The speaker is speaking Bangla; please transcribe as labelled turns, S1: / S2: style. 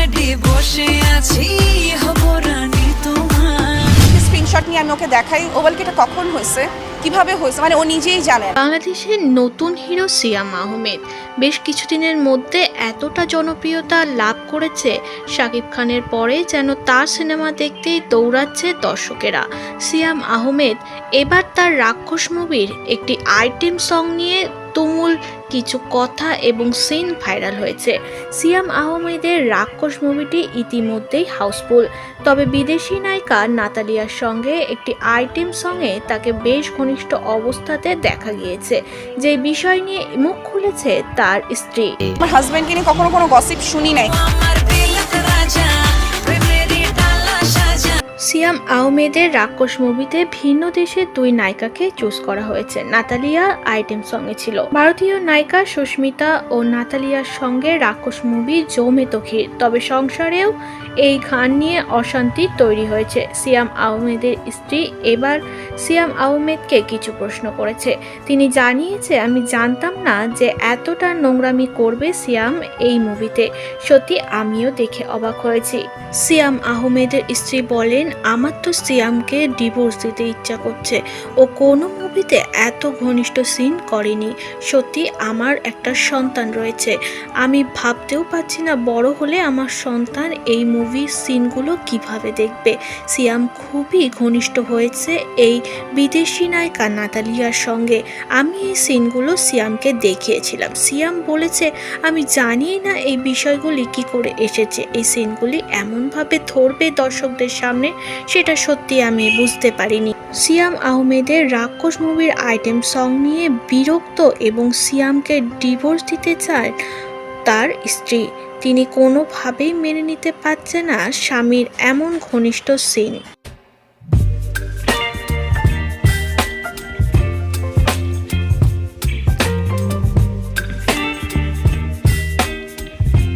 S1: বেডে বসে আছি হব রানী তোমার।
S2: স্ক্রিনশট নিয়ে আমি ওকে দেখাই, ও বলে কি এটা কখন হয়েছে, কিভাবে হয়েছে, মানে ও নিজেই জানে।
S3: বাংলাদেশের নতুন হিরো সিয়াম আহমেদ বেশ কিছুদিনের মধ্যে এতটা জনপ্রিয়তা লাভ করেছে, শাকিব খানের পরে যেন তার সিনেমা দেখতেই দৌড়াচ্ছে দর্শকেরা। সিয়াম আহমেদ এবার তার রাক্ষস মুভির একটি আইটেম সং নিয়ে তুমুল কিছু কথা এবং সিন ভাইরাল হয়েছে। সিয়াম আহমেদের রাক্ষস মুভিটি ইতিমধ্যেই হাউসফুল, তবে বিদেশি নায়িকা নাতালিয়ার সঙ্গে একটি আইটেম সঙ্গে তাকে বেশ ঘনিষ্ঠ অবস্থাতে দেখা গিয়েছে, যে বিষয় নিয়ে মুখ খুলেছে তার স্ত্রী।
S2: আমার হাজব্যান্ডকে নিয়ে কখনো কোনো গসিপ শুনি নাই।
S1: আমার দিলত রাজা প্রেমেরই ডালা সাজা।
S3: সিয়াম আহমেদের রাক্ষস মুভিতে ভিন্ন দেশের দুই নায়িকাকে চুজ করা হয়েছে। নাতালিয়া আইটেম সঙ্গে ছিল। ভারতীয় নায়িকা সুস্মিতা ও নাতালিয়ার সঙ্গে রাক্ষস মুভি জমে তখির, তবে সংসারেও এই গান নিয়ে অশান্তি তৈরি হয়েছে। সিয়াম আহমেদের স্ত্রী এবার সিয়াম আহমেদকে কিছু প্রশ্ন করেছে। তিনি জানিয়েছে, আমি জানতাম না যে এতটা নোংরামি করবে সিয়াম এই মুভিতে, সত্যি আমিও দেখে অবাক হয়েছি। সিয়াম আহমেদের স্ত্রী বলেন, আমার তো সিয়ামকে ডিভোর্স দিতে ইচ্ছা করছে, ও কোনো মুভিতে এত ঘনিষ্ঠ সিন করেনি। সত্যি আমার একটা সন্তান রয়েছে, আমি ভাবতেও পারছি না বড় হলে আমার সন্তান এই মুভির সিনগুলো কিভাবে দেখবে। সিয়াম খুবই ঘনিষ্ঠ হয়েছে এই বিদেশি নায়িকা নাতালিয়ার সঙ্গে। আমি এই সিনগুলো সিয়ামকে দেখিয়েছিলাম। সিয়াম বলেছে, আমি জানি না এই বিষয়গুলি কি করে এসেছে, এই সিনগুলি এমনভাবে ধরবে দর্শকদের সামনে, সেটা সত্যি আমি বুঝতে পারিনি। সিয়াম আহমেদের রাক্ষস মুভির আইটেম সং নিয়ে বিরক্ত এবং সিয়ামকে ডিভোর্স দিতে চায় তার স্ত্রী। তিনি কোনোভাবেই মেনে নিতে পারছে না স্বামীর এমন ঘনিষ্ঠ সিন।